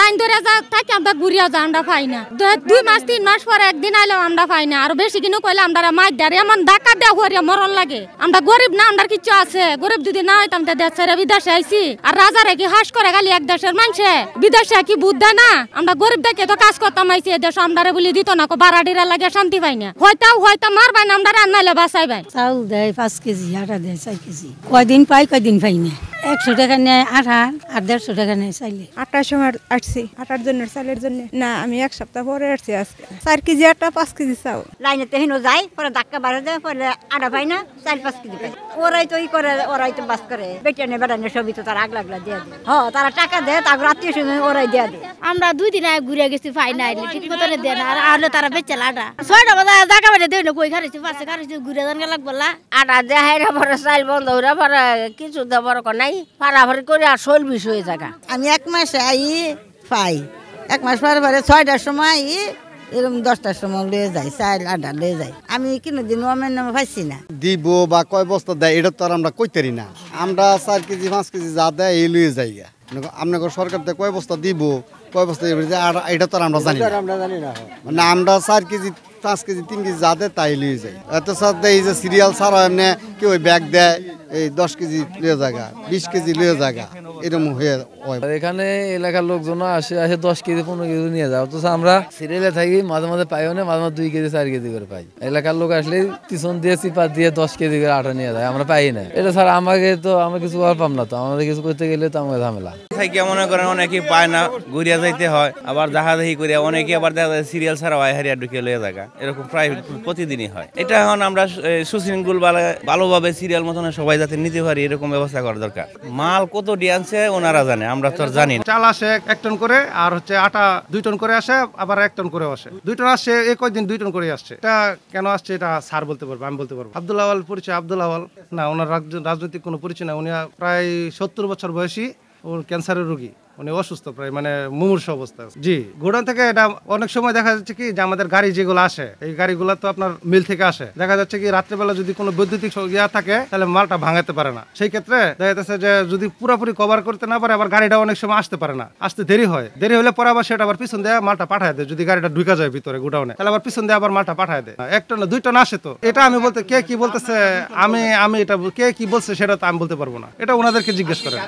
Line ধরে যা থাকি আমরা ঘুরিয়া যা আমরা পাই না 2 মাস 3 মাস পরে একদিন আইলেও আমরা পাই না আর বেশি কিনো কইলে আমরা মাছ ধরে এমন ধাক্কা দেওয়া হরিয়া মরণ লাগে আমরা গরিব না আমরা কিছু আছে গরিব যদি না হইতাম তে দেশ ছেড়ে বিদেশে আইছি আর রাজারে কি হাস করে খালি এক দেশের মানুষে বিদেশে কি বুদ্ধা না আমরা গরিব দেখে তো কাজ করতাম আইছি এই দেশ আমরারে বলি দিত না বাড়াডিরা লাগে শান্তি পাই না হয়তো মারবাই না আমরা রান্নাইলে বাঁচাইবাই চাউল দেয় 5 কেজি আটা দেয় 4 কেজি কয়দিন পাই কয়দিন পাই না 100 টাকা নেয় আটা আর 150 টাকা নেয় চাইলে। 8টার সময় আসছি আটার জন্য চালের জন্য না আমি 1 সপ্তাহ পরে আসছি আজকে 4 কেজি আটা 5 কেজি চাউল লাইনে তেহিনো যায় পরে ধাক্কা বাড়ে দেয় পরে আটা পাই না 4-5 কেজি পাই ওরাই তো করে ওরাই তো বাস করে বেটানে বেটানে সবই তো তারা আগলা দিয়ে দেয় তারা টাকা দেয় তারপর আত্মীয় স্বজন ওরাই দিয়ে দেয়। আমরা 2 দিন আগে ঘুরে গেছি পাই না ঠিক মতো দেয় না আর আলে তারা বেচে আটা 6টা বাজে জায়গা বাজে দেয় না কই খারিছি পাশে খারিছি ঘুরে জান গেল বললা আটা দেয় পরে চাল বন্ধ হইরা পরে কিছু দেবার নাই ফাড়াফাড়ি করে আর শৈল বিষ হয়ে জায়গা। আমি 1 মাস আই পাই 1 মাস পরে পরে 6টার সময় আই এরকম 10টার সময় লয়ে যায় চাল আটা লয়ে যায় আমি কোনোদিন ওমের নামে পাইছি না। দিব বা কয় বস্তা দেয় এটা তো আর আমরা কইতারি না আমরা 4 কেজি 5 কেজি যা দেয় এই লয়ে যাই আপনাকে সরকার থেকে কয় বস্তা দিব কয় বস্তা আর এটা তো আর আমরা জানি না মানে আমরা 4 কেজি 5 কেজি 3 কেজি যা দেয় তাই লয়ে যাই এত সাথে এই যে সিরিয়াল ছাড়া এমনি কেউ ব্যাগ দেয় এই 10 কেজি লয়ে জায়গা 20 কেজি লয়ে জায়গা এরকম হয়ে এখানে এলাকার লোকজন আসে 10 কেজি 15 কেজি নিয়ে যায় অথচ আমরা সিরিয়ালে থাকি মাঝে মাঝে পাইও না মাঝে মাঝে 2 কেজি 4 কেজি করে পাই এলাকার লোক আসলে পিছন দিয়ে চিপা দিয়ে 10 কেজি করে আটা নিয়ে যায় আমরা পাই না এটা স্যার আমাকে তো আমরা কিছু আর পাম না তো আমাদের কিছু করতে গেলে তো আমাদের ঝামেলা থাকি মনে করেন অনেকে পায় না ঘুরিয়া যাইতে হয় আবার দেখাদেখি করে অনেকে আবার দেখা যায় সিরিয়াল ছাড়া হয় হারিয়া ঢুকে লয়ে জায়গা এরকম প্রায় প্রতিদিনই হয় এটা এখন আমরা সুশৃঙ্খল ভালোভাবে সিরিয়াল মতন সবাই যাতে নিতে পারি এরকম ব্যবস্থা করা দরকার। মাল কত ডিয়ানছে ওনারা জানে আমরা তো জানি না। চাল আসে 1 টন করে আর হচ্ছে আটা 2 টন করে আসে আবার 1 টন করে আসে 2 টন আসছে একই দিন 2 টন করে আসছে এটা কেন আসছে এটা স্যার বলতে পারবো আমি বলতে পারবো। আব্দুল আওয়াল পরিচয় আব্দুল আওয়াল না ওনার রাজনৈতিক কোনো পরিচয় না উনি প্রায় 70 বছর বয়সী ও ক্যান্সারের রোগী উনি অসুস্থ প্রায় মানে মুমূর্ষ অবস্থা। জি গোডাউন থেকে এটা অনেক সময় দেখা যাচ্ছে কি যে আমাদের গাড়ি যেগুলো আসে এই গাড়িগুলো তো আপনার মিল থেকে আসে দেখা যাচ্ছে কি রাত্রেবেলা যদি কোনো বৈদ্যুতিক ইয়া থাকে তাহলে মালটা ভাঙাতে পারে না সেই ক্ষেত্রে দেখা যাচ্ছে যে যদি পুরোপুরি কভার করতে না পারে আবার গাড়িটা অনেক সময় আসতে পারে না আসতে দেরি হলে পরে আবার সেটা আবার পিছন দিয়ে মালটা পাঠায় দেয় যদি গাড়িটা ঢুকে যায় ভিতরে গোডাউনে তাহলে আবার পিছন দিয়ে আবার মালটা পাঠায় দেয় 1 টন 2 টন আসে তো এটা আমি বলতে কে কি বলতেছে আমি এটা কে কি বলছে সেটা তো আমি বলতে পারবো না এটা ওনাদেরকে জিজ্ঞেস করেন।